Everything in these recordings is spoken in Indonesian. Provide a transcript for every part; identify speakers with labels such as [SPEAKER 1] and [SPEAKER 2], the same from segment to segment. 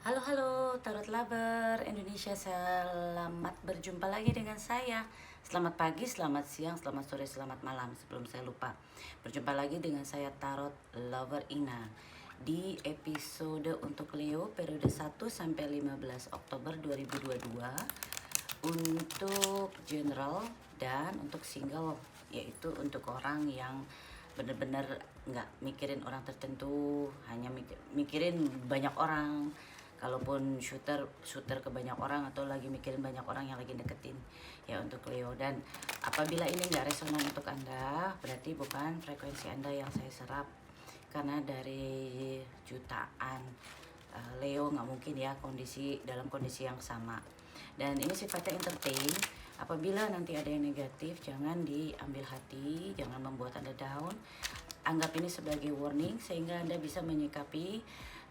[SPEAKER 1] Halo Tarot Lover Indonesia, selamat berjumpa lagi dengan saya. Selamat pagi, selamat siang, selamat sore, selamat malam. Sebelum saya lupa, berjumpa lagi dengan saya Tarot Lover Ina di episode untuk Leo periode 1 sampai 15 Oktober 2022 untuk general dan untuk single, yaitu untuk orang yang benar-benar nggak mikirin orang tertentu, hanya mikirin banyak orang. Kalaupun shooter ke banyak orang atau lagi mikirin banyak orang yang lagi deketin, ya untuk Leo. Dan apabila ini nggak resonan untuk Anda, berarti bukan frekuensi Anda yang saya serap, karena dari jutaan Leo nggak mungkin ya dalam kondisi yang sama. Dan ini sifatnya entertain. Apabila nanti ada yang negatif, jangan diambil hati, jangan membuat Anda down. Anggap ini sebagai warning sehingga Anda bisa menyikapi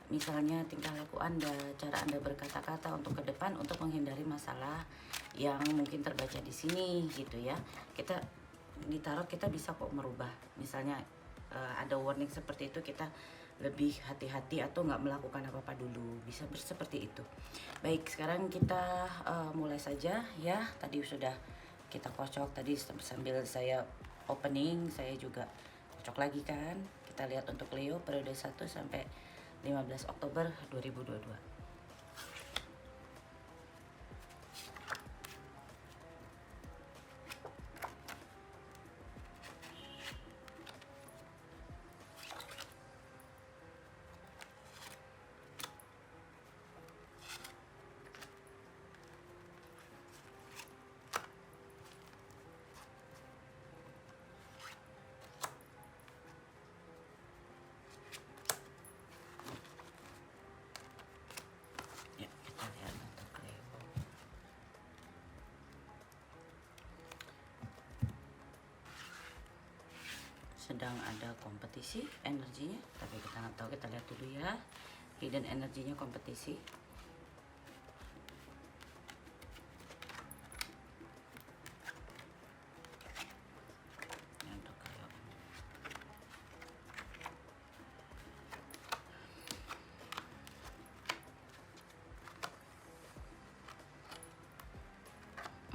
[SPEAKER 1] misalnya tingkah laku Anda, cara Anda berkata-kata untuk ke depan untuk menghindari masalah yang mungkin terbaca di sini gitu ya. Kita di tarot kita bisa kok merubah. Misalnya ada warning seperti itu, kita lebih hati-hati atau nggak melakukan apa-apa dulu, bisa seperti itu. Baik, sekarang kita mulai saja ya. Tadi sudah kita kocok tadi sambil saya opening, saya juga kocok lagi kan. Kita lihat untuk Leo periode 1 sampai 15 Oktober 2022. Ya, kita lihat untuk Leo. Sedang ada kompetisi energinya, tapi kita nggak tahu. Kita lihat dulu ya, hidden energinya kompetisi. Untuk Leo.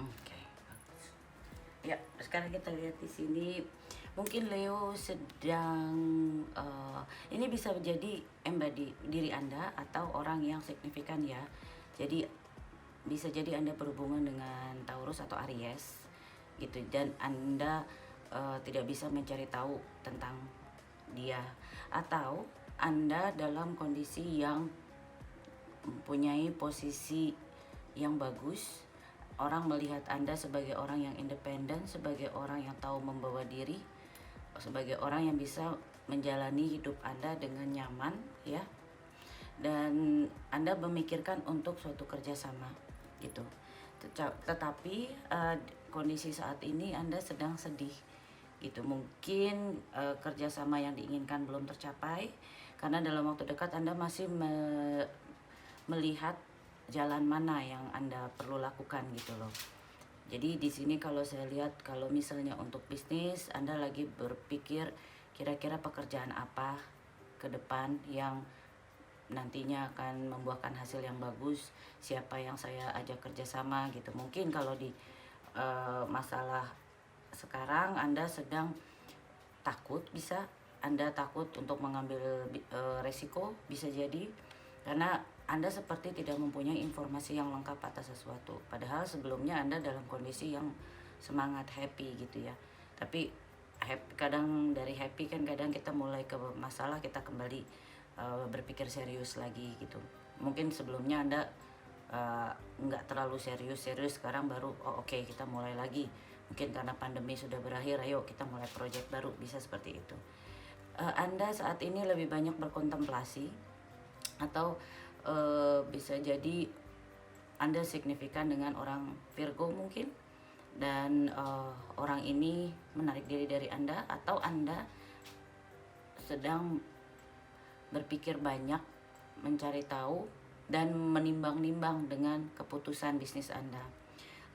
[SPEAKER 1] Oke, bagus. Ya, sekarang kita lihat di sini. Mungkin Leo sedang ini bisa menjadi embody diri Anda atau orang yang signifikan ya. Jadi bisa jadi Anda berhubungan dengan Taurus atau Aries gitu, dan Anda tidak bisa mencari tahu tentang dia, atau Anda dalam kondisi yang mempunyai posisi yang bagus. Orang melihat Anda sebagai orang yang independen, sebagai orang yang tahu membawa diri, sebagai orang yang bisa menjalani hidup Anda dengan nyaman ya. Dan Anda memikirkan untuk suatu kerjasama gitu. Tetapi kondisi saat ini Anda sedang sedih gitu. Mungkin kerjasama yang diinginkan belum tercapai karena dalam waktu dekat Anda masih melihat jalan mana yang Anda perlu lakukan gitu loh. Jadi di sini kalau saya lihat, kalau misalnya untuk bisnis, Anda lagi berpikir kira-kira pekerjaan apa ke depan yang nantinya akan membuahkan hasil yang bagus, siapa yang saya ajak kerjasama gitu. Mungkin kalau di masalah sekarang Anda sedang takut, bisa Anda takut untuk mengambil resiko, bisa jadi karena Anda seperti tidak mempunyai informasi yang lengkap atas sesuatu. Padahal sebelumnya Anda dalam kondisi yang semangat, happy gitu ya. Tapi kadang dari happy kan kadang kita mulai ke masalah, kita kembali berpikir serius lagi gitu. Mungkin sebelumnya Anda nggak terlalu serius, sekarang baru oke, kita mulai lagi. Mungkin karena pandemi sudah berakhir, ayo kita mulai project baru, bisa seperti itu. Anda saat ini lebih banyak berkontemplasi, atau bisa jadi Anda signifikan dengan orang Virgo mungkin, dan orang ini menarik diri dari Anda, atau Anda sedang berpikir banyak, mencari tahu dan menimbang-nimbang dengan keputusan bisnis Anda.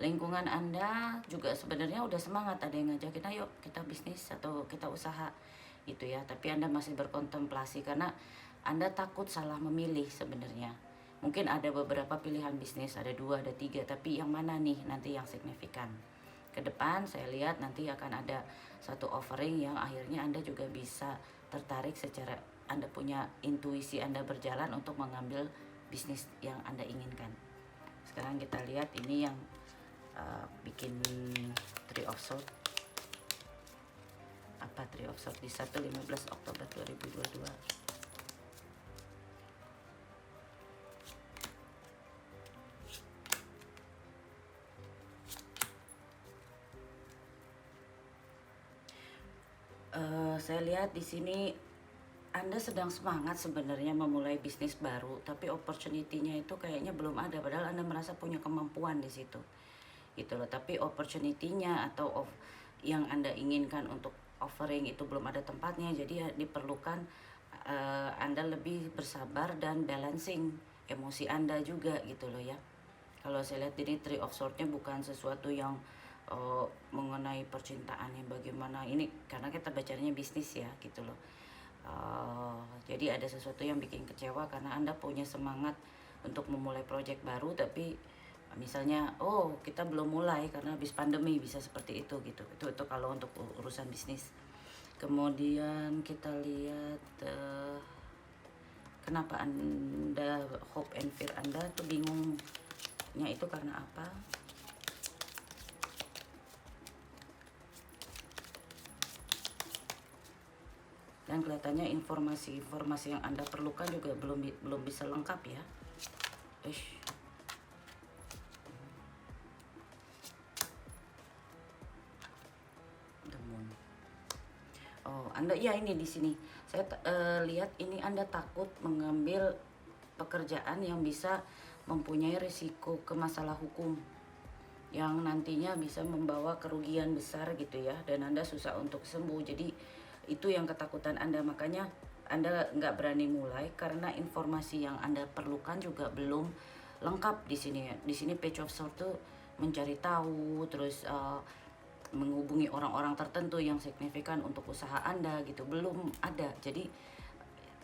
[SPEAKER 1] Lingkungan Anda juga sebenarnya udah semangat, ada yang ngajakin ayo kita bisnis atau kita usaha gitu ya, tapi Anda masih berkontemplasi karena Anda takut salah memilih sebenarnya. Mungkin ada beberapa pilihan bisnis, ada 2, ada 3, tapi yang mana nih nanti yang signifikan? Ke depan saya lihat nanti akan ada satu offering yang akhirnya Anda juga bisa tertarik secara Anda punya intuisi Anda berjalan untuk mengambil bisnis yang Anda inginkan. Sekarang kita lihat ini yang bikin Three of Swords. Apa Three of Swords di 15 Oktober 2022? Saya lihat di sini Anda sedang semangat sebenarnya memulai bisnis baru, tapi opportunity-nya itu kayaknya belum ada, padahal Anda merasa punya kemampuan di situ. Gitu loh, tapi opportunity-nya atau yang Anda inginkan untuk offering itu belum ada tempatnya, jadi diperlukan Anda lebih bersabar dan balancing emosi Anda juga gitu loh ya. Kalau saya lihat ini Three of Swords-nya bukan sesuatu yang mengenai percintaan yang bagaimana ini, karena kita bacanya bisnis ya gitu loh. Jadi ada sesuatu yang bikin kecewa karena Anda punya semangat untuk memulai proyek baru, tapi misalnya kita belum mulai karena habis pandemi, bisa seperti itu gitu. Itu kalau untuk urusan bisnis. Kemudian kita lihat kenapa Anda hope and fear Anda tuh bingungnya itu karena apa? Dan kelihatannya informasi yang Anda perlukan juga belum bisa lengkap ya. The Moon. Anda ya ini di sini. Saya lihat ini Anda takut mengambil pekerjaan yang bisa mempunyai risiko ke masalah hukum yang nantinya bisa membawa kerugian besar gitu ya, dan Anda susah untuk sembuh. Jadi itu yang ketakutan Anda, makanya Anda nggak berani mulai karena informasi yang Anda perlukan juga belum lengkap di sini. Di sini Page of Swords tuh mencari tahu, terus menghubungi orang-orang tertentu yang signifikan untuk usaha Anda gitu, belum ada. Jadi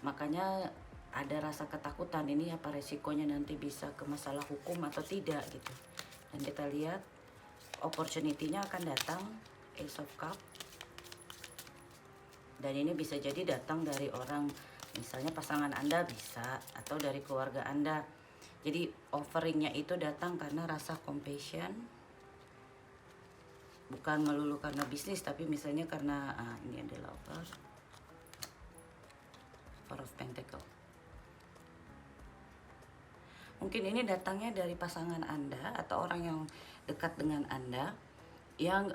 [SPEAKER 1] makanya ada rasa ketakutan, ini apa resikonya nanti bisa ke masalah hukum atau tidak gitu. Dan kita lihat opportunity-nya akan datang, Ace of Cups. Dan ini bisa jadi datang dari orang, misalnya pasangan Anda bisa, atau dari keluarga Anda. Jadi offeringnya itu datang karena rasa compassion, bukan melulu karena bisnis, tapi misalnya karena ini adalah Four of Pentacles. Mungkin ini datangnya dari pasangan Anda atau orang yang dekat dengan Anda, yang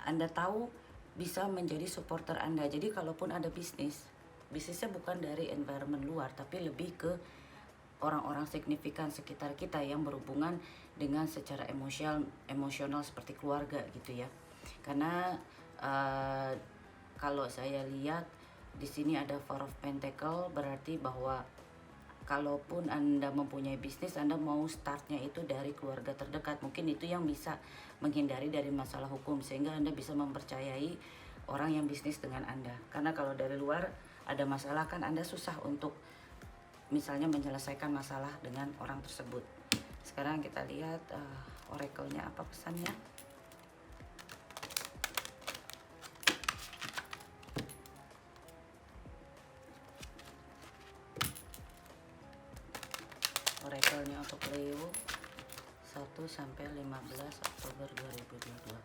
[SPEAKER 1] Anda tahu bisa menjadi supporter Anda. Jadi kalaupun ada bisnisnya bukan dari environment luar, tapi lebih ke orang-orang signifikan sekitar kita yang berhubungan dengan secara emosional seperti keluarga gitu ya. Karena kalau saya lihat di sini ada Four of Pentacles, berarti bahwa kalaupun Anda mempunyai bisnis, Anda mau startnya itu dari keluarga terdekat. Mungkin itu yang bisa menghindari dari masalah hukum, sehingga Anda bisa mempercayai orang yang bisnis dengan Anda. Karena kalau dari luar ada masalah kan Anda susah untuk misalnya menyelesaikan masalah dengan orang tersebut. Sekarang kita lihat oracle-nya apa pesannya. Oracle-nya untuk Leo 1 sampai 15 Oktober 2022.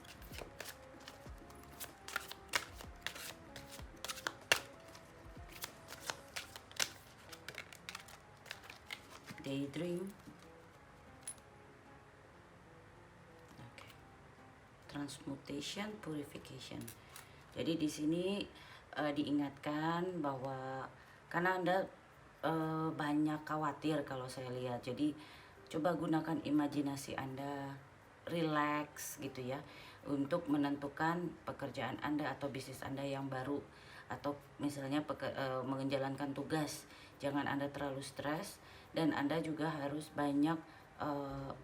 [SPEAKER 1] Daydream. Okay. Transmutation, purification. Jadi di sini diingatkan bahwa karena Anda banyak khawatir kalau saya lihat, jadi coba gunakan imajinasi Anda, relax gitu ya, untuk menentukan pekerjaan Anda atau bisnis Anda yang baru, atau misalnya menjalankan tugas. Jangan Anda terlalu stres, dan Anda juga harus banyak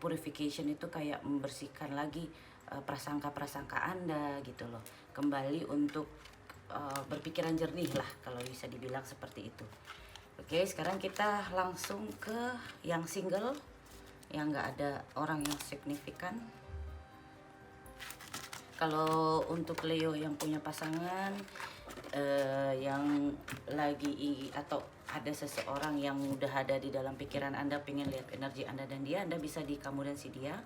[SPEAKER 1] purification, itu kayak membersihkan lagi prasangka-prasangka Anda gitu loh, kembali untuk berpikiran jernih lah kalau bisa dibilang seperti itu. Oke, sekarang kita langsung ke yang single, yang nggak ada orang yang signifikan. Kalau untuk Leo yang punya pasangan, yang lagi atau ada seseorang yang udah ada di dalam pikiran Anda, pengen lihat energi Anda dan dia, Anda bisa di kamu dan si dia.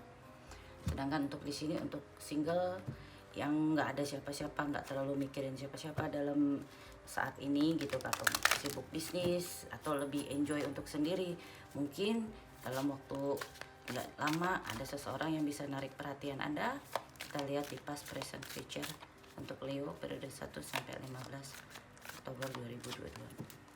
[SPEAKER 1] Sedangkan untuk di sini untuk single yang nggak ada siapa-siapa, nggak terlalu mikirin siapa-siapa dalam saat ini gitu, atau sibuk bisnis atau lebih enjoy untuk sendiri, mungkin dalam waktu nggak lama ada seseorang yang bisa narik perhatian Anda. Kita lihat di past, present, future untuk Leo periode 1 sampai 15 Oktober 2022.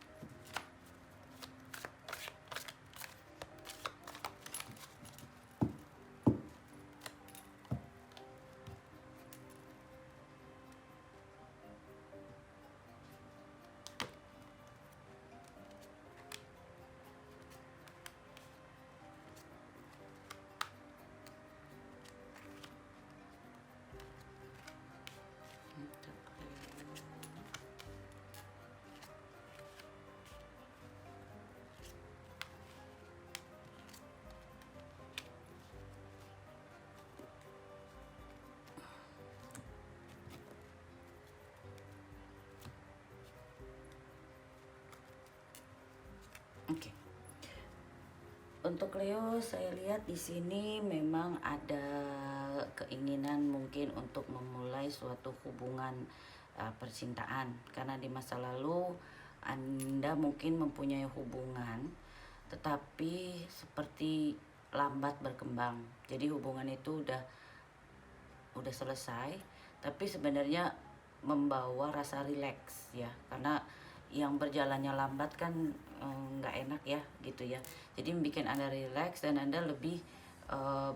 [SPEAKER 1] Oke. Untuk Leo, saya lihat di sini memang ada keinginan mungkin untuk memulai suatu hubungan percintaan, karena di masa lalu Anda mungkin mempunyai hubungan tetapi seperti lambat berkembang. Jadi hubungan itu udah selesai, tapi sebenarnya membawa rasa rileks ya, karena yang berjalannya lambat kan nggak enak ya gitu ya. Jadi bikin Anda rileks dan Anda lebih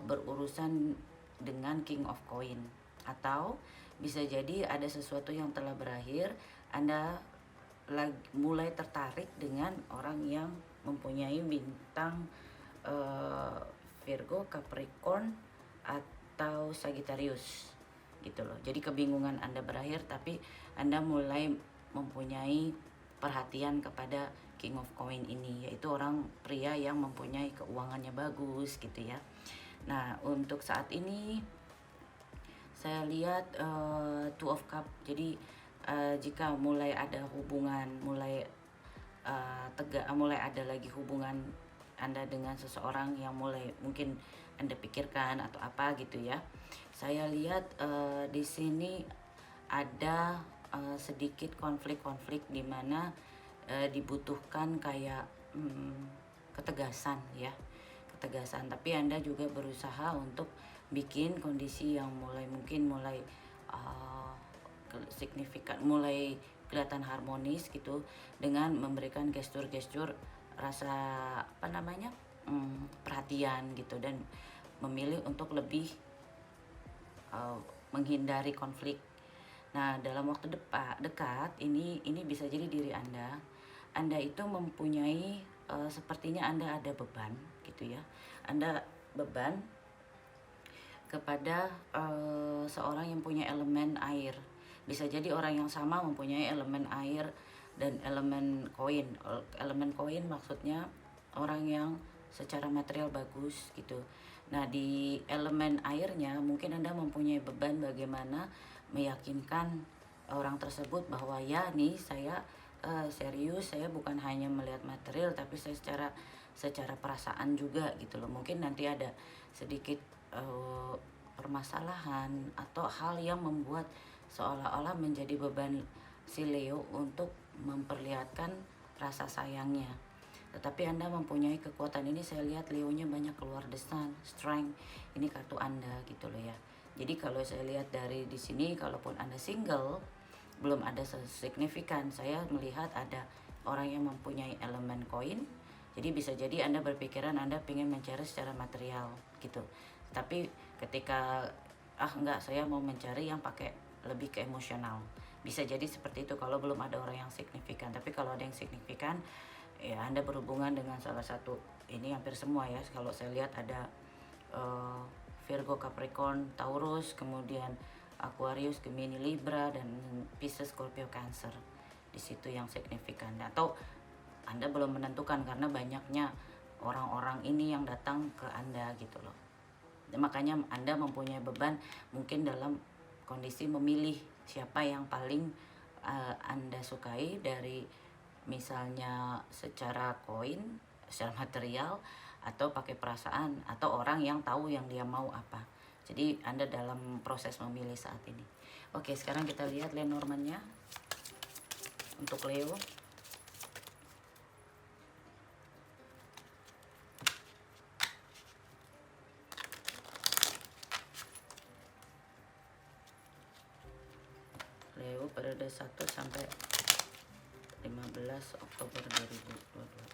[SPEAKER 1] berurusan dengan King of Coin, atau bisa jadi ada sesuatu yang telah berakhir, Anda mulai tertarik dengan orang yang mempunyai bintang Virgo, Capricorn, atau Sagittarius gitu loh. Jadi kebingungan Anda berakhir, tapi Anda mulai mempunyai perhatian kepada King of Coin ini, yaitu orang pria yang mempunyai keuangannya bagus gitu ya. Nah, untuk saat ini saya lihat Two of Cup. Jadi jika mulai ada hubungan, mulai mulai ada lagi hubungan Anda dengan seseorang yang mulai mungkin Anda pikirkan atau apa gitu ya. Saya lihat di sini ada sedikit konflik-konflik di mana dibutuhkan kayak ketegasan ya, ketegasan. Tapi Anda juga berusaha untuk bikin kondisi yang mulai signifikan, mulai kelihatan harmonis gitu, dengan memberikan gestur-gestur rasa perhatian gitu, dan memilih untuk lebih menghindari konflik. Nah, dalam waktu dekat ini bisa jadi diri Anda itu mempunyai sepertinya Anda ada beban gitu ya. Anda beban kepada seorang yang punya elemen air. Bisa jadi orang yang sama mempunyai elemen air dan elemen koin. Elemen koin maksudnya orang yang secara material bagus gitu. Nah, di elemen airnya mungkin Anda mempunyai beban bagaimana meyakinkan orang tersebut bahwa ya nih, saya serius, saya bukan hanya melihat material, tapi saya secara perasaan juga gitu loh. Mungkin nanti ada sedikit permasalahan atau hal yang membuat seolah-olah menjadi beban si Leo untuk memperlihatkan rasa sayangnya. Tetapi Anda mempunyai kekuatan ini. Saya lihat Leonya banyak keluar the sun, strength. Ini kartu Anda gitu loh ya. Jadi kalau saya lihat dari di sini, kalaupun Anda single, belum ada signifikan, saya melihat ada orang yang mempunyai elemen koin. Jadi bisa jadi Anda berpikiran Anda ingin mencari secara material gitu. Tapi ketika enggak, saya mau mencari yang pakai lebih ke emosional. Bisa jadi seperti itu kalau belum ada orang yang signifikan. Tapi kalau ada yang signifikan, ya Anda berhubungan dengan salah satu, ini hampir semua ya. Kalau saya lihat ada Virgo, Capricorn, Taurus, kemudian Aquarius, Gemini, Libra, dan Pisces, Scorpio, Cancer. Di situ yang signifikan. Atau Anda belum menentukan karena banyaknya orang-orang ini yang datang ke Anda gitu loh. Makanya Anda mempunyai beban mungkin dalam kondisi memilih siapa yang paling Anda sukai, dari misalnya secara koin, secara material, atau pakai perasaan, atau orang yang tahu yang dia mau apa. Jadi Anda dalam proses memilih saat ini. Oke, sekarang kita lihat Lenormand-nya untuk Leo. Leo periode 1 sampai 15 Oktober 2022.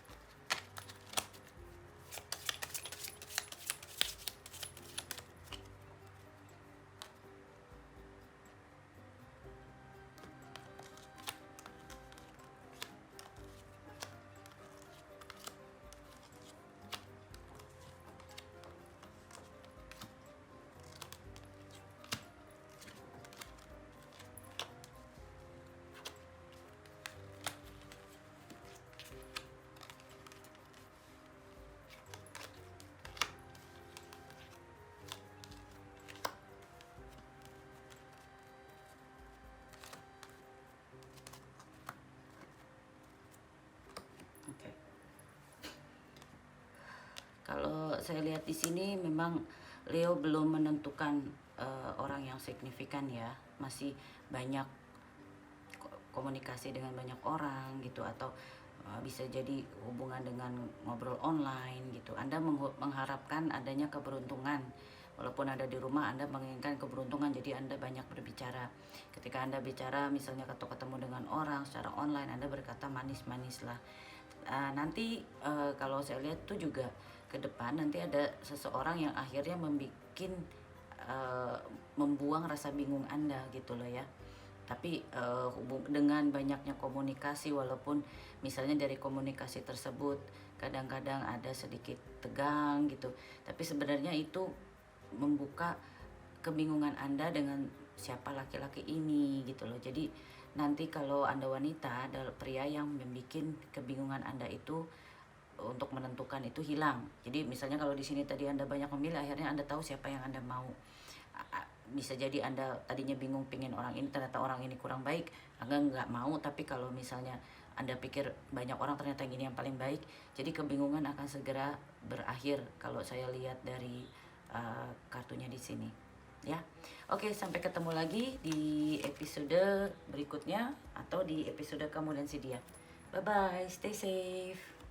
[SPEAKER 1] Oke. Kalau saya lihat di sini memang Leo belum menentukan orang yang signifikan ya, masih banyak komunikasi dengan banyak orang gitu, atau bisa jadi hubungan dengan ngobrol online gitu. Anda mengharapkan adanya keberuntungan. Walaupun ada di rumah, Anda menginginkan keberuntungan, jadi Anda banyak berbicara. Ketika Anda bicara misalnya ketemu dengan orang secara online, Anda berkata manis-manis lah. Nanti kalau saya lihat tuh juga ke depan nanti ada seseorang yang akhirnya membuang rasa bingung Anda gitu loh ya. Tapi dengan banyaknya komunikasi, walaupun misalnya dari komunikasi tersebut kadang-kadang ada sedikit tegang gitu, tapi sebenarnya itu membuka kebingungan Anda dengan siapa laki-laki ini gitu loh. Jadi nanti kalau Anda wanita, ada pria yang membuat kebingungan Anda itu untuk menentukan itu hilang. Jadi misalnya kalau di sini tadi Anda banyak memilih, akhirnya Anda tahu siapa yang Anda mau. Bisa jadi Anda tadinya bingung pingin orang ini, ternyata orang ini kurang baik, Anda nggak mau. Tapi kalau misalnya Anda pikir banyak orang, ternyata yang ini yang paling baik, jadi kebingungan akan segera berakhir kalau saya lihat dari kartunya di sini ya. Oke, sampai ketemu lagi di episode berikutnya atau di episode Kamu dan Si Dia. Bye bye, stay safe.